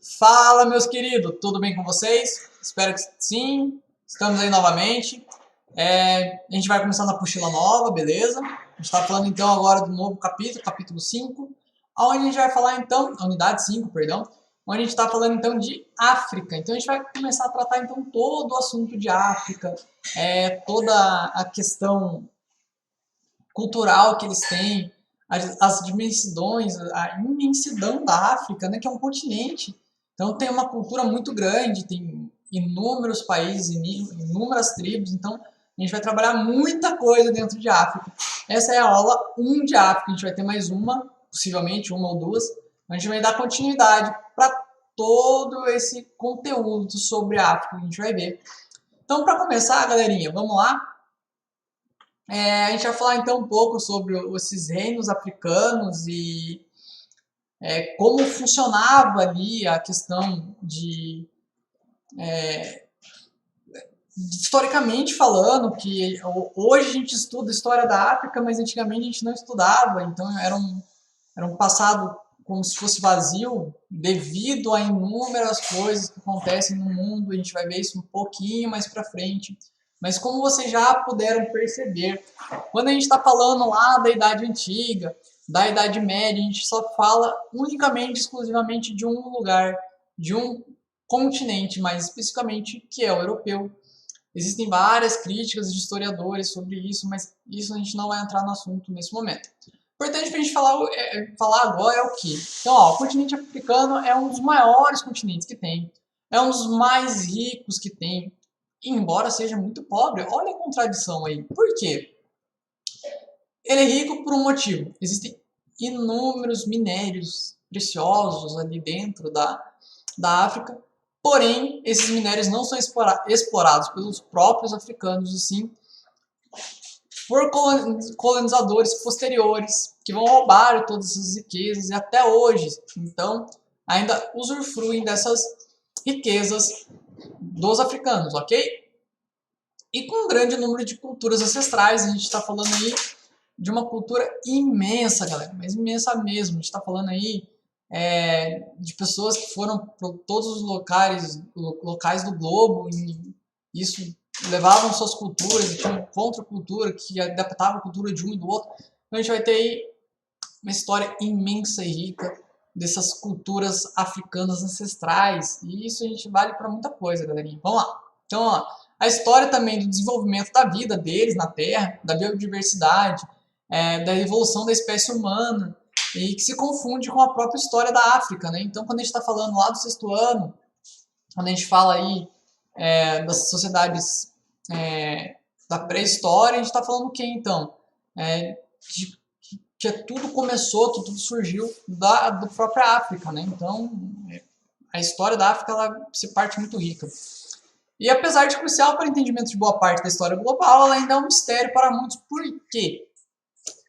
Fala, meus queridos, tudo bem com vocês? Espero que sim. Estamos aí novamente. A gente vai começar na apostila nova, beleza? A gente está falando então agora do novo capítulo, capítulo 5, onde a gente vai falar então, a unidade 5, perdão, onde a gente está falando então de África. Então a gente vai começar a tratar então todo o assunto de África, toda a questão cultural que eles têm, as dimensões, a imensidão da África, né, que é um continente. Então tem uma cultura muito grande, tem inúmeros países, inúmeras tribos, então a gente vai trabalhar muita coisa dentro de África. Essa é a aula 1 de África, a gente vai ter mais uma, possivelmente uma ou duas, a gente vai dar continuidade para todo esse conteúdo sobre a África que a gente vai ver. Então, para começar, galerinha, vamos lá? A gente vai falar então um pouco sobre esses reinos africanos e como funcionava ali a questão historicamente falando, que hoje a gente estuda a história da África, mas antigamente a gente não estudava, então era um passado como se fosse vazio, devido a inúmeras coisas que acontecem no mundo. A gente vai ver isso um pouquinho mais para frente. Mas como vocês já puderam perceber, quando a gente está falando lá da Idade Antiga, da Idade Média, a gente só fala unicamente, exclusivamente de um lugar, de um continente, mais especificamente, que é o europeu. Existem várias críticas de historiadores sobre isso, mas isso a gente não vai entrar no assunto nesse momento. O importante para a gente falar agora é o que? Então, ó, o continente africano é um dos maiores continentes que tem, é um dos mais ricos que tem, embora seja muito pobre. Olha a contradição aí. Por quê? Ele é rico por um motivo. Existem inúmeros minérios preciosos ali dentro da África, porém, esses minérios não são explorados pelos próprios africanos, e sim por colonizadores posteriores que vão roubar todas essas riquezas e até hoje, então, ainda usufruem dessas riquezas dos africanos, ok? E com um grande número de culturas ancestrais, a gente está falando aí de uma cultura imensa, galera, mas imensa mesmo. A gente está falando aí de pessoas que foram para todos os locais do globo, e isso levavam suas culturas, e tinham contra-cultura que adaptava a cultura de um e do outro. Então a gente vai ter aí uma história imensa e rica dessas culturas africanas ancestrais, e isso a gente vale para muita coisa, galerinha. Vamos lá. Então, ó, a história também do desenvolvimento da vida deles na Terra, da biodiversidade, da evolução da espécie humana, e que se confunde com a própria história da África, né? Então, quando a gente está falando lá do 6º ano, quando a gente fala aí das sociedades da pré-história, a gente está falando o que então? Que tudo começou, que tudo surgiu do própria África, né? Então, a história da África ela se parte muito rica. E apesar de crucial para o entendimento de boa parte da história global, ela ainda é um mistério para muitos. Por quê?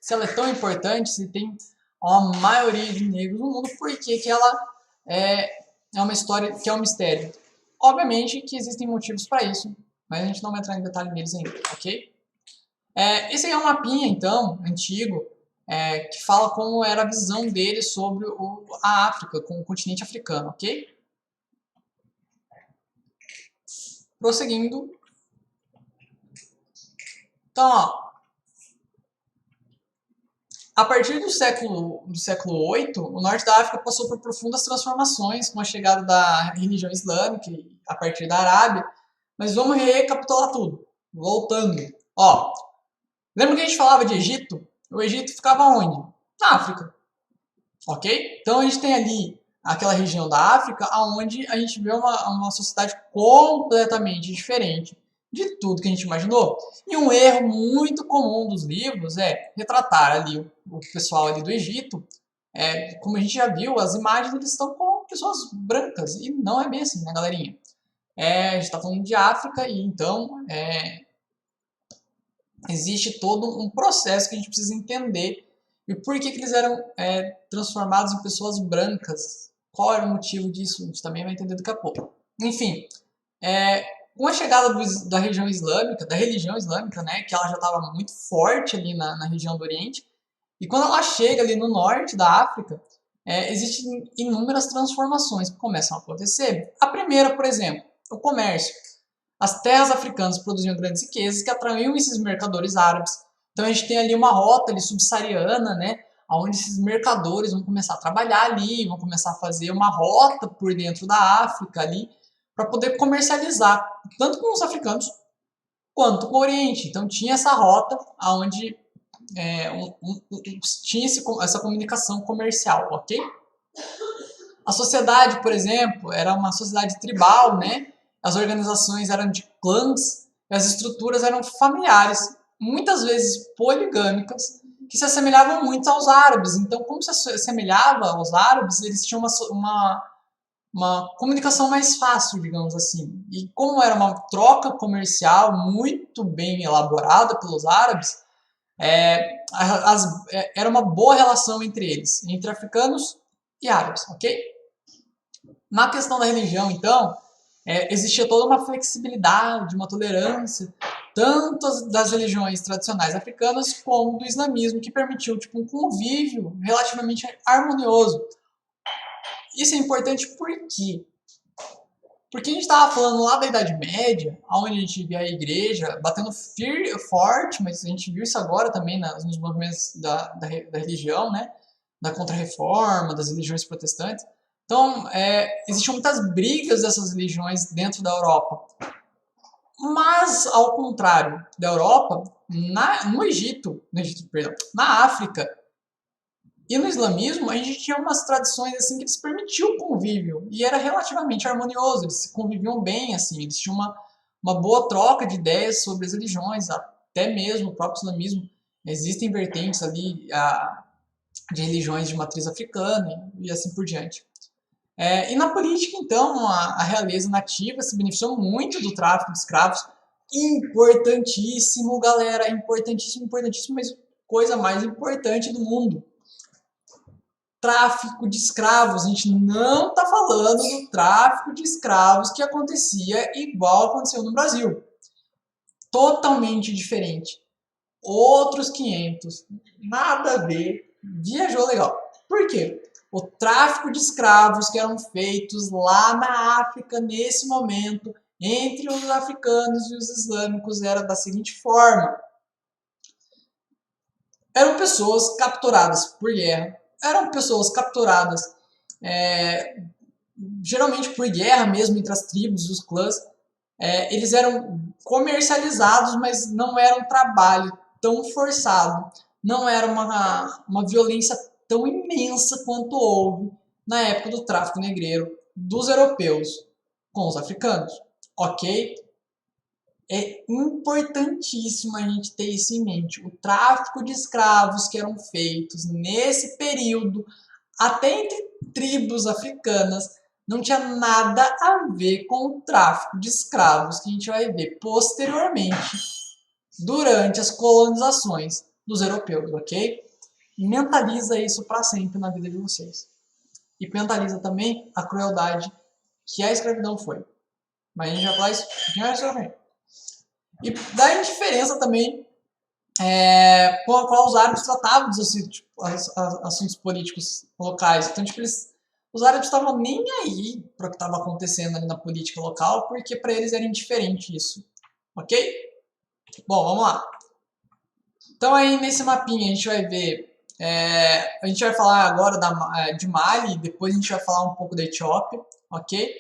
Se ela é tão importante, se tem uma maioria de negros no mundo, por que ela é uma história que é um mistério? Obviamente que existem motivos para isso, mas a gente não vai entrar em detalhe neles ainda, ok? Esse aí é um mapinha, então, antigo, que fala como era a visão dele sobre a África, com o continente africano, ok? Prosseguindo. Então, ó, a partir do século VIII, o norte da África passou por profundas transformações com a chegada da religião islâmica a partir da Arábia. Mas vamos recapitular tudo. Voltando. Ó, lembra que a gente falava de Egito? O Egito ficava onde? Na África. Ok? Então a gente tem ali aquela região da África onde a gente vê uma sociedade completamente diferente de tudo que a gente imaginou. E um erro muito comum dos livros é retratar ali o pessoal ali do Egito. Como a gente já viu, as imagens eles estão com pessoas brancas. E não é bem assim, né, galerinha? A gente está falando de África e então existe todo um processo que a gente precisa entender. E por que eles eram transformados em pessoas brancas? Qual era o motivo disso? A gente também vai entender daqui a pouco. Enfim, com a chegada da religião islâmica, né, que ela já estava muito forte ali na região do Oriente, e quando ela chega ali no norte da África, existem inúmeras transformações que começam a acontecer. A primeira, por exemplo, o comércio. As terras africanas produziam grandes riquezas que atraíam esses mercadores árabes. Então a gente tem ali uma rota ali subsaariana, né, onde esses mercadores vão começar a trabalhar ali, vão começar a fazer uma rota por dentro da África ali, para poder comercializar, tanto com os africanos quanto com o Oriente. Então tinha essa rota onde tinha essa comunicação comercial, ok? A sociedade, por exemplo, era uma sociedade tribal, né? As organizações eram de clãs, e as estruturas eram familiares, muitas vezes poligâmicas, que se assemelhavam muito aos árabes. Então, como se assemelhava aos árabes, eles tinham uma comunicação mais fácil, digamos assim. E como era uma troca comercial muito bem elaborada pelos árabes, era uma boa relação entre eles, entre africanos e árabes, ok? Na questão da religião, então, existia toda uma flexibilidade, uma tolerância, tanto das religiões tradicionais africanas como do islamismo, que permitiu um convívio relativamente harmonioso. Isso é importante por quê? Porque a gente estava falando lá da Idade Média, onde a gente via a igreja batendo forte, mas a gente viu isso agora também nos movimentos da religião, né? Da Contra-Reforma, das religiões protestantes. Então, existiam muitas brigas dessas religiões dentro da Europa. Mas, ao contrário da Europa, no Egito, perdão, na África e no islamismo, a gente tinha umas tradições assim que eles permitiam o convívio e era relativamente harmonioso, eles conviviam bem, assim, eles tinham uma boa troca de ideias sobre as religiões, até mesmo o próprio islamismo. Existem vertentes ali de religiões de matriz africana e assim por diante. E na política, então, a realeza nativa se beneficiou muito do tráfico de escravos. Importantíssimo, galera, importantíssimo, importantíssimo, mas coisa mais importante do mundo. Tráfico de escravos. A gente não está falando do tráfico de escravos que acontecia igual aconteceu no Brasil. Totalmente diferente. Outros 500. Nada a ver. Viajou legal. Por quê? O tráfico de escravos que eram feitos lá na África nesse momento, entre os africanos e os islâmicos, era da seguinte forma. Eram pessoas capturadas por guerra, eram pessoas capturadas geralmente por guerra mesmo entre as tribos e os clãs. Eles eram comercializados, mas não era um trabalho tão forçado, não era uma violência tão imensa quanto houve na época do tráfico negreiro dos europeus com os africanos, ok? É importantíssimo a gente ter isso em mente. O tráfico de escravos que eram feitos nesse período, até entre tribos africanas, não tinha nada a ver com o tráfico de escravos que a gente vai ver posteriormente durante as colonizações dos europeus, ok? Mentaliza isso para sempre na vida de vocês. E mentaliza também a crueldade que a escravidão foi. Mas a gente vai falar isso mais pra frente. E da indiferença também com a qual os árabes tratavam dos assuntos políticos locais. Então, os árabes estavam nem aí para o que estava acontecendo ali na política local, porque para eles era indiferente isso. Ok? Bom, vamos lá. Então, aí nesse mapinha a gente vai ver, a gente vai falar agora de Mali, depois a gente vai falar um pouco da Etiópia, ok?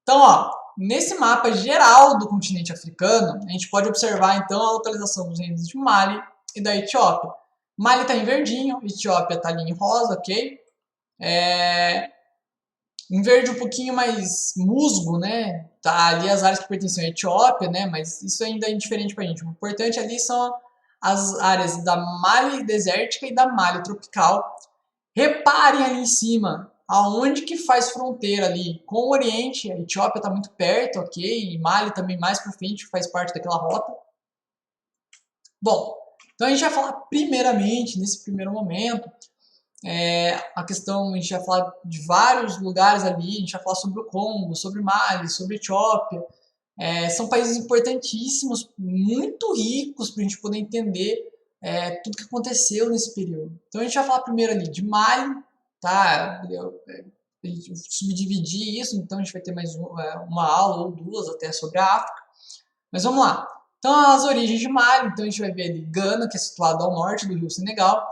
Então, ó, nesse mapa geral do continente africano, a gente pode observar então a localização dos reinos de Mali e da Etiópia. Mali está em verdinho, Etiópia está ali em rosa, ok? Em verde um pouquinho mais musgo, né? Tá ali as áreas que pertencem à Etiópia, né? Mas isso ainda é indiferente pra gente. O importante ali são as áreas da Mali desértica e da Mali tropical. Reparem ali em cima, aonde que faz fronteira ali com o Oriente. A Etiópia está muito perto, ok? E Mali também mais para frente faz parte daquela rota. Bom, então a gente vai falar primeiramente, nesse primeiro momento, a questão, a gente vai falar de vários lugares ali, a gente vai falar sobre o Congo, sobre Mali, sobre Etiópia. São países importantíssimos, muito ricos para a gente poder entender tudo que aconteceu nesse período. Então a gente vai falar primeiro ali de Mali, tá? A gente subdividir isso, então a gente vai ter mais uma aula ou duas até sobre a África. Mas vamos lá. Então, as origens de Mali, então a gente vai ver ali Gana, que é situado ao norte do rio Senegal,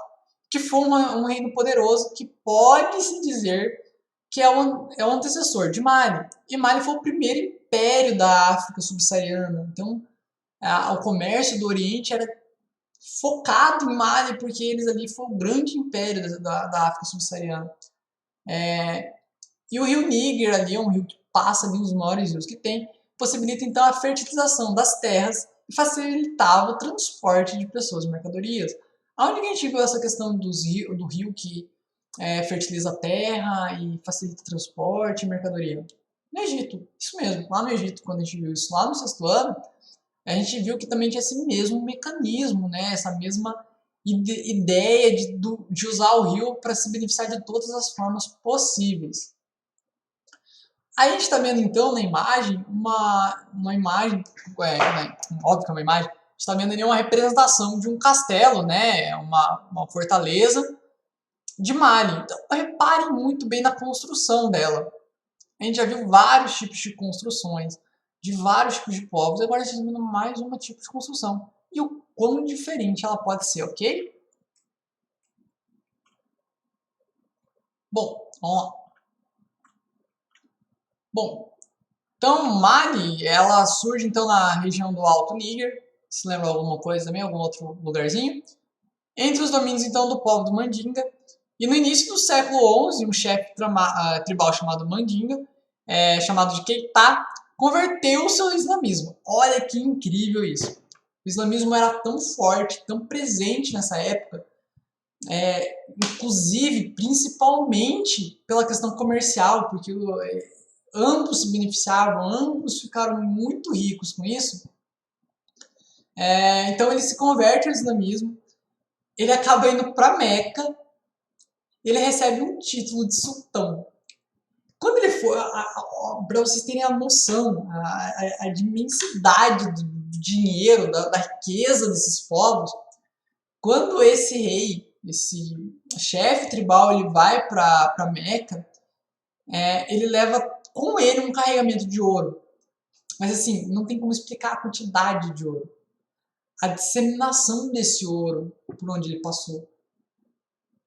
que foi um reino poderoso que pode-se dizer que é o antecessor de Mali. E Mali foi o primeiro império da África subsaariana. Então, o comércio do Oriente era focado em Mali, porque eles ali foi o grande império da África subsaariana. E o rio Níger ali é um rio que passa ali, um dos maiores rios que tem, possibilita então a fertilização das terras e facilitava o transporte de pessoas e mercadorias. Aonde que a gente viu essa questão do rio que fertiliza a terra e facilita o transporte e mercadoria? No Egito, isso mesmo, lá no Egito, quando a gente viu isso lá no sexto ano, a gente viu que também tinha esse mesmo mecanismo, né? Essa mesma ideia de usar o rio para se beneficiar de todas as formas possíveis. Aí a gente está vendo então na imagem, uma imagem, né, óbvio que é uma imagem, a gente está vendo ali uma representação de um castelo, né, uma fortaleza de Mali. Então reparem muito bem na construção dela. A gente já viu vários tipos de construções, de vários tipos de povos, e agora a gente está vendo mais um tipo de construção. E o quão diferente ela pode ser, ok? Bom, vamos lá. Bom, então Mali, ela surge então na região do Alto Níger, se lembra alguma coisa também, algum outro lugarzinho, entre os domínios então do povo do Mandinga, e no início do século XI, um chefe tribal chamado Mandinga, chamado de Keita, converteu-se ao islamismo. Olha que incrível isso. O islamismo era tão forte, tão presente nessa época, inclusive, principalmente pela questão comercial, porque ambos se beneficiavam, ambos ficaram muito ricos com isso. Então ele se converte ao islamismo, ele acaba indo para Meca, ele recebe um título de sultão. Quando ele for, para vocês terem a noção, a imensidade do dinheiro, da riqueza desses povos, quando esse rei, esse chefe tribal, ele vai para Meca, ele leva com ele um carregamento de ouro. Mas assim, não tem como explicar a quantidade de ouro. A disseminação desse ouro por onde ele passou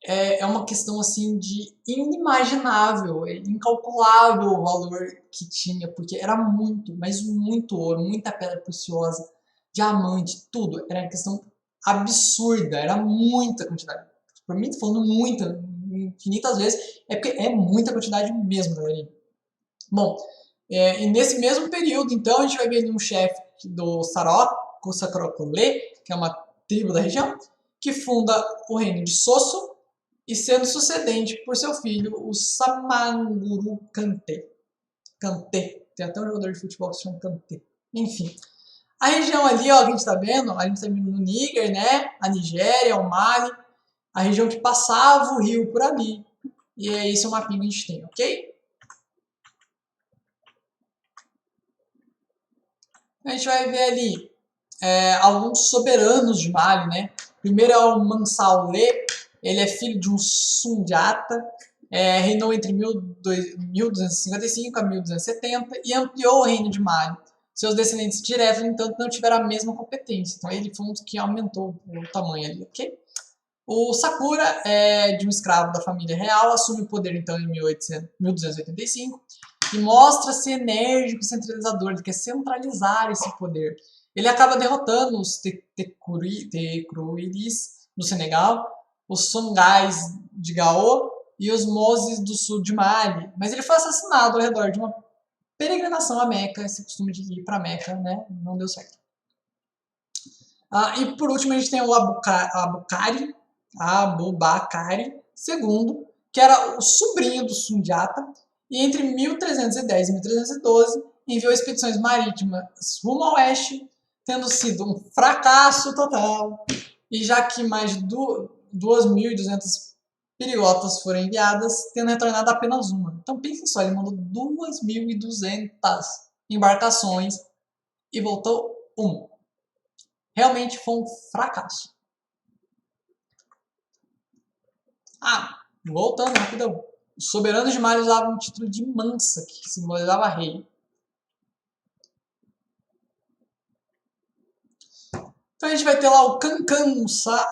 é uma questão assim de inimaginável, incalculável o valor que tinha, porque era muito, mas muito ouro, muita pedra preciosa, diamante, tudo. Era uma questão absurda, era muita quantidade. Por mim, tô falando muita, infinitas vezes, é porque é muita quantidade mesmo, galerinha. Bom, e nesse mesmo período, então, a gente vai ver ali um chefe do Sacrocolê, que é uma tribo da região, que funda o reino de Sosso, e sendo sucedente por seu filho, o Samanguru Kanté. Kanté. Tem até um jogador de futebol que se chama Kanté. Enfim. A região ali, ó, que a gente está vendo no Níger, né? A Nigéria, o Mali, a região que passava o rio por ali. E é esse o mapinha que a gente tem, ok? A gente vai ver ali alguns soberanos de Mali, né? Primeiro é o Mansaulé, ele é filho de um Sundiata, reinou entre 1255 a 1270 e ampliou o reino de Mali. Seus descendentes diretos, no entanto, não tiveram a mesma competência. Então ele foi um que aumentou o tamanho ali, ok? O Sakura, de um escravo da família real, assume o poder então em 1285 e mostra-se enérgico e centralizador, ele quer centralizar esse poder. Ele acaba derrotando os Tecruilis do Senegal, os Songais de Gao e os Moses do sul de Mali. Mas ele foi assassinado ao redor de uma peregrinação a Meca, esse costume de ir para Meca, né? Não deu certo. E por último a gente tem o Abubakari II, que era o sobrinho do Sundiata, e entre 1310 e 1312 enviou expedições marítimas rumo ao oeste, tendo sido um fracasso total, e já que mais de 2.200 perigotas foram enviadas, tendo retornado apenas uma. Então pensem só, ele mandou 2.200 embarcações e voltou uma. Realmente foi um fracasso. Voltando, rapidão. Os soberanos de Mali usavam o título de Mansa, que simbolizava rei. Então a gente vai ter lá o Kankan Musa,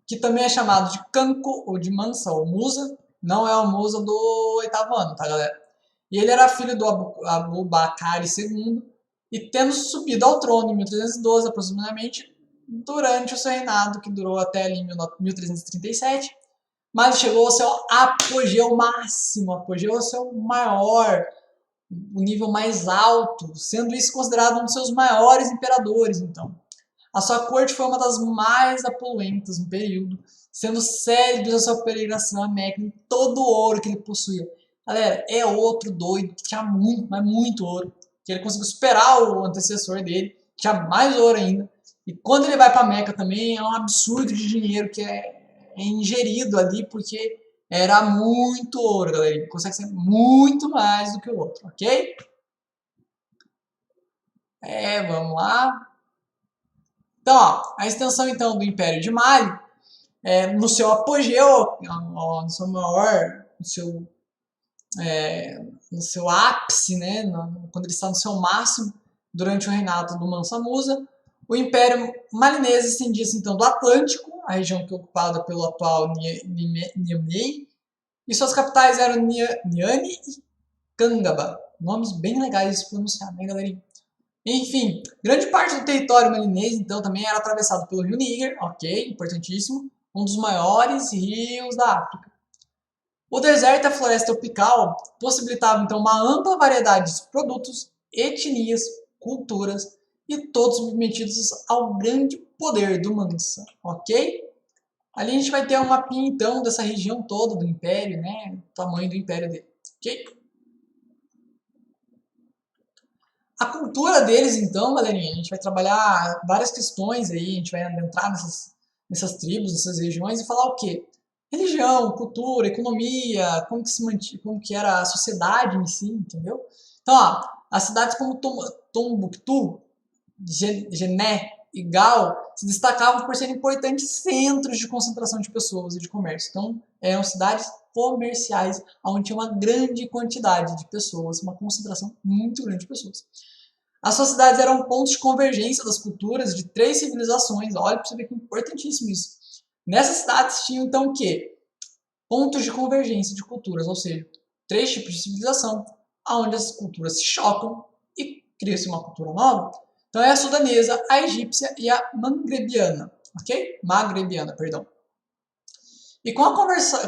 que também é chamado de Kanko, ou de Mansa, ou Musa. Não é o Musa do 8º ano, tá, galera? E ele era filho do Abubakar II, e tendo subido ao trono em 1312, aproximadamente, durante o seu reinado, que durou até ali 1337, mas chegou ao seu apogeu máximo, apogeu ao seu maior, o nível mais alto, sendo isso considerado um dos seus maiores imperadores, então. A sua corte foi uma das mais opulentes no período, sendo célebres a sua peregrinação à Meca em todo o ouro que ele possuía. Galera, é outro doido que tinha muito, mas muito ouro, que ele conseguiu superar o antecessor dele, que tinha mais ouro ainda. E quando ele vai para Meca também é um absurdo de dinheiro que é ingerido ali, porque era muito ouro, galera. Ele consegue ser muito mais do que o outro, ok? Vamos lá. Então, ó, a extensão então do Império de Mali, no seu apogeu, no seu maior, no seu ápice, né, quando ele está no seu máximo, durante o reinado do Mansa Musa, o Império Malinês estendia-se então do Atlântico, a região que é ocupada pelo atual Niamey, e suas capitais eram Niani e Kangaba. Nomes bem legais de se pronunciar, né, galerinha? Enfim, grande parte do território malinês, então, também era atravessado pelo rio Níger, ok, importantíssimo, um dos maiores rios da África. O deserto e a floresta tropical possibilitavam, então, uma ampla variedade de produtos, etnias, culturas e todos submetidos ao grande poder do Mansa, ok? Ali a gente vai ter um mapinha, então, dessa região toda do império, né, o tamanho do império dele, ok? A cultura deles, então, galerinha, a gente vai trabalhar várias questões aí, a gente vai adentrar nessas tribos, nessas regiões e falar o quê? Religião, cultura, economia, como que era a sociedade em si, entendeu? Então, ó, as cidades como Tombouctou, Gené e Gao se destacavam por serem importantes centros de concentração de pessoas e de comércio. Então, eram cidades comerciais, onde tinha uma grande quantidade de pessoas, uma concentração muito grande de pessoas. As suas cidades eram pontos de convergência das culturas de 3 civilizações. Olha para você ver que é importantíssimo isso. Nessas cidades tinham então o quê? Pontos de convergência de culturas, ou seja, 3 tipos de civilização, onde as culturas se chocam e cria-se uma cultura nova. Então é a sudanesa, a egípcia e a magrebiana, ok? Magrebiana, perdão. E com a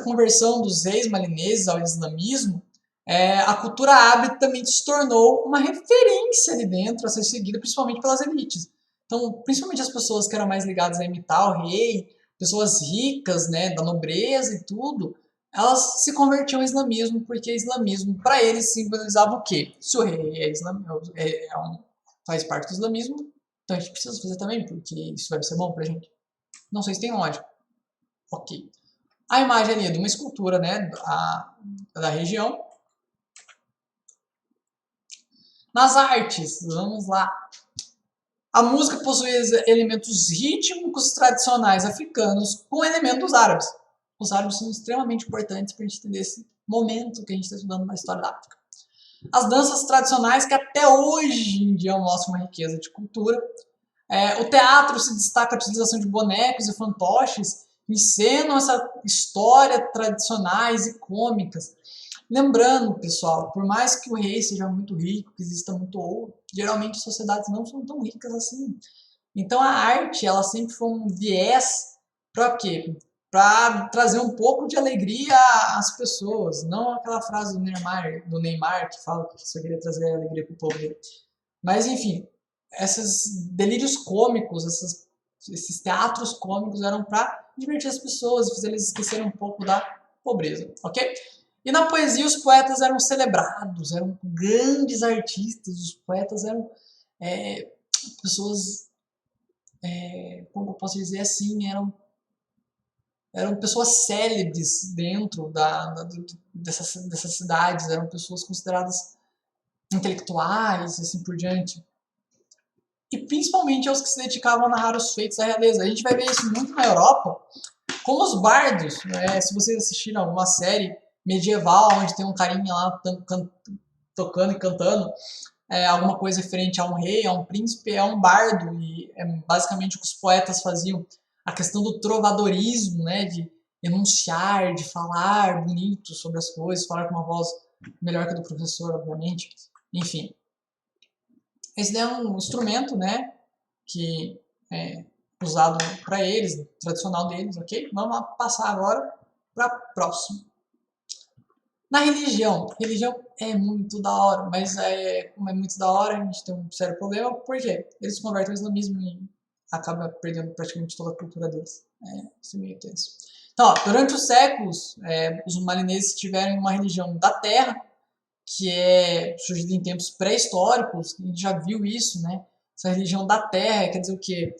conversão dos reis malineses ao islamismo, a cultura árabe também se tornou uma referência ali dentro a ser seguida, principalmente pelas elites. Então, principalmente as pessoas que eram mais ligadas a imitar o rei, pessoas ricas, né, da nobreza e tudo, elas se convertiam ao islamismo, porque o islamismo, para eles, simbolizava o quê? Se o rei faz parte do islamismo, então a gente precisa fazer também, porque isso vai ser bom pra gente. Não sei se tem lógica. Ok. A imagem ali é de uma escultura, né, da região. Nas artes, vamos lá. A música possui elementos rítmicos tradicionais africanos com elementos árabes. Os árabes são extremamente importantes para a gente entender esse momento que a gente está estudando na história da África. As danças tradicionais que até hoje em dia mostram uma riqueza de cultura. O teatro se destaca a utilização de bonecos e fantoches que encenam essa história tradicionais e cômicas. Lembrando, pessoal, por mais que o rei seja muito rico, que exista muito ouro, geralmente as sociedades não são tão ricas assim. Então a arte, ela sempre foi um viés para quê? Para trazer um pouco de alegria às pessoas, não aquela frase do Neymar que fala que só queria trazer alegria para o povo dele. Mas enfim, esses delírios cômicos, esses teatros cômicos eram para divertir as pessoas e fazer eles esquecerem um pouco da pobreza, ok? E na poesia os poetas eram celebrados, eram grandes artistas, os poetas eram pessoas, como eu posso dizer assim, eram pessoas célebres dentro dessas cidades, eram pessoas consideradas intelectuais e assim por diante. E principalmente aos que se dedicavam a narrar os feitos da realeza. A gente vai ver isso muito na Europa, como os bardos, se vocês assistiram alguma série medieval, onde tem um carinha lá tocando e cantando, alguma coisa referente a um rei, a um príncipe, é um bardo, e é basicamente o que os poetas faziam, a questão do trovadorismo, né, de enunciar, de falar bonito sobre as coisas, falar com uma voz melhor que a do professor, obviamente, enfim. Esse é um instrumento, né, que é usado para eles, tradicional deles, ok? Vamos lá passar agora para próximo. Na religião é muito da hora, mas como é muito da hora, a gente tem um sério problema, porque eles convertem o islamismo e acaba perdendo praticamente toda a cultura deles. Isso é meio tenso. Então, ó, durante os séculos, os malineses tiveram uma religião da terra, que é surgida em tempos pré-históricos, a gente já viu isso, né? Essa religião da terra quer dizer o quê?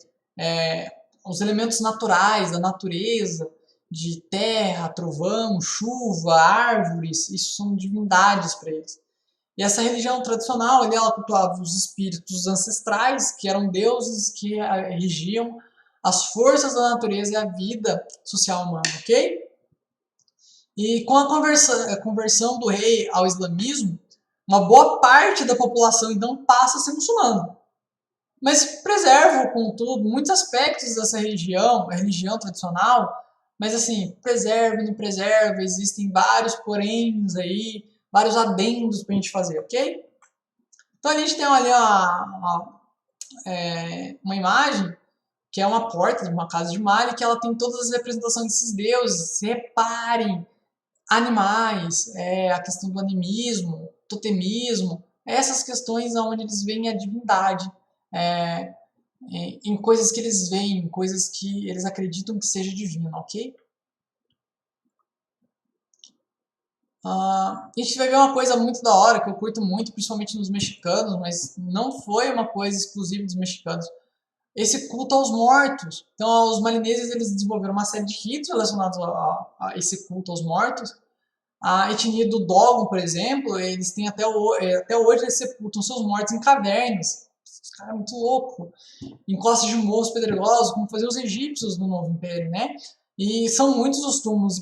Os elementos naturais, da natureza, de terra, trovão, chuva, árvores, isso são divindades para eles. E essa religião tradicional, ela cultuava os espíritos ancestrais, que eram deuses que regiam as forças da natureza e a vida social humana, ok? E com a conversão do rei ao islamismo, uma boa parte da população então passa a ser muçulmana. Mas preservam, contudo, muitos aspectos dessa religião, a religião tradicional, mas assim, preserva e não preserva, existem vários poréns aí, vários adendos pra gente fazer, ok? Então a gente tem ali uma imagem, que é uma porta de uma casa de Mali, que ela tem todas as representações desses deuses. Reparem, animais, a questão do animismo, totemismo, essas questões onde eles veem a divindade, em coisas que eles veem, coisas que eles acreditam que seja divino, ok? A gente vai ver uma coisa muito da hora, que eu curto muito, principalmente nos mexicanos, mas não foi uma coisa exclusiva dos mexicanos. Esse culto aos mortos. Então, os malineses eles desenvolveram uma série de ritos relacionados a esse culto aos mortos. A etnia do Dogon, por exemplo, eles têm até hoje eles sepultam seus mortos em cavernas. Esse cara é muito louco. Em costas de morros pedregosos, como faziam os egípcios no Novo Império, né? E são muitos os túmulos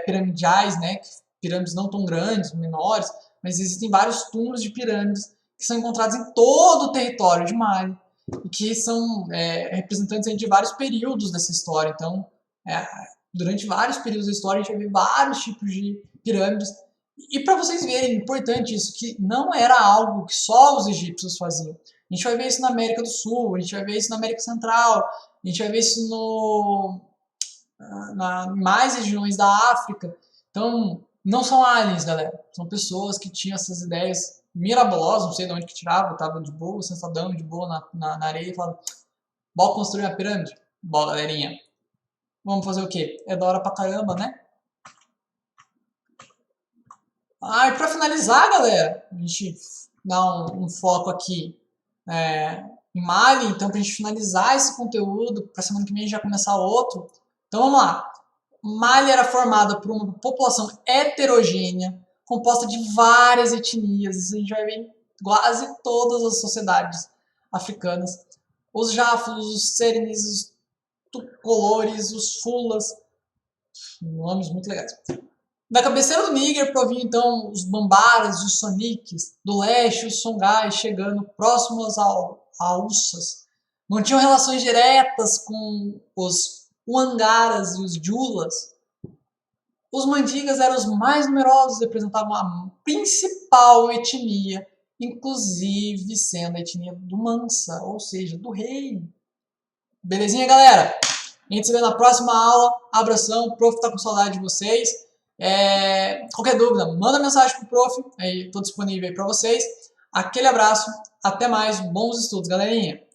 piramidiais, né? Pirâmides não tão grandes, menores, mas existem vários túmulos de pirâmides que são encontrados em todo o território de Mali e que são representantes de vários períodos dessa história. Então, durante vários períodos da história, a gente vai ver vários tipos de pirâmides. E para vocês verem, é importante isso, que não era algo que só os egípcios faziam. A gente vai ver isso na América do Sul, a gente vai ver isso na América Central, a gente vai ver isso em mais regiões da África. Então, não são aliens, galera. São pessoas que tinham essas ideias mirabolosas, não sei de onde que tiravam, estavam de boa, sentadão, de boa na areia e falavam: bora construir uma pirâmide? Bora, galerinha. Vamos fazer o quê? É da hora pra caramba, né? E pra finalizar, galera, a gente dá um foco aqui em Mali, então pra gente finalizar esse conteúdo, pra semana que vem já começar outro. Então vamos lá. Mali era formada por uma população heterogênea, composta de várias etnias, isso a gente vai ver em quase todas as sociedades africanas. Os Jafos, os Serenis, os Tucolores, os Fulas, nomes muito legais. Da cabeceira do Níger provinham então os Bambaras e os Soniques, do leste os Songais, chegando próximos a Ussas. Mantinham relações diretas com os Wangaras e os Julas. Os Mandigas eram os mais numerosos, representavam a principal etnia, inclusive sendo a etnia do Mansa, ou seja, do rei. Belezinha, galera? A gente se vê na próxima aula. Abração, o prof tá com saudade de vocês. Qualquer dúvida, manda mensagem pro prof, aí tô disponível aí para vocês. Aquele abraço, até mais, bons estudos, galerinha!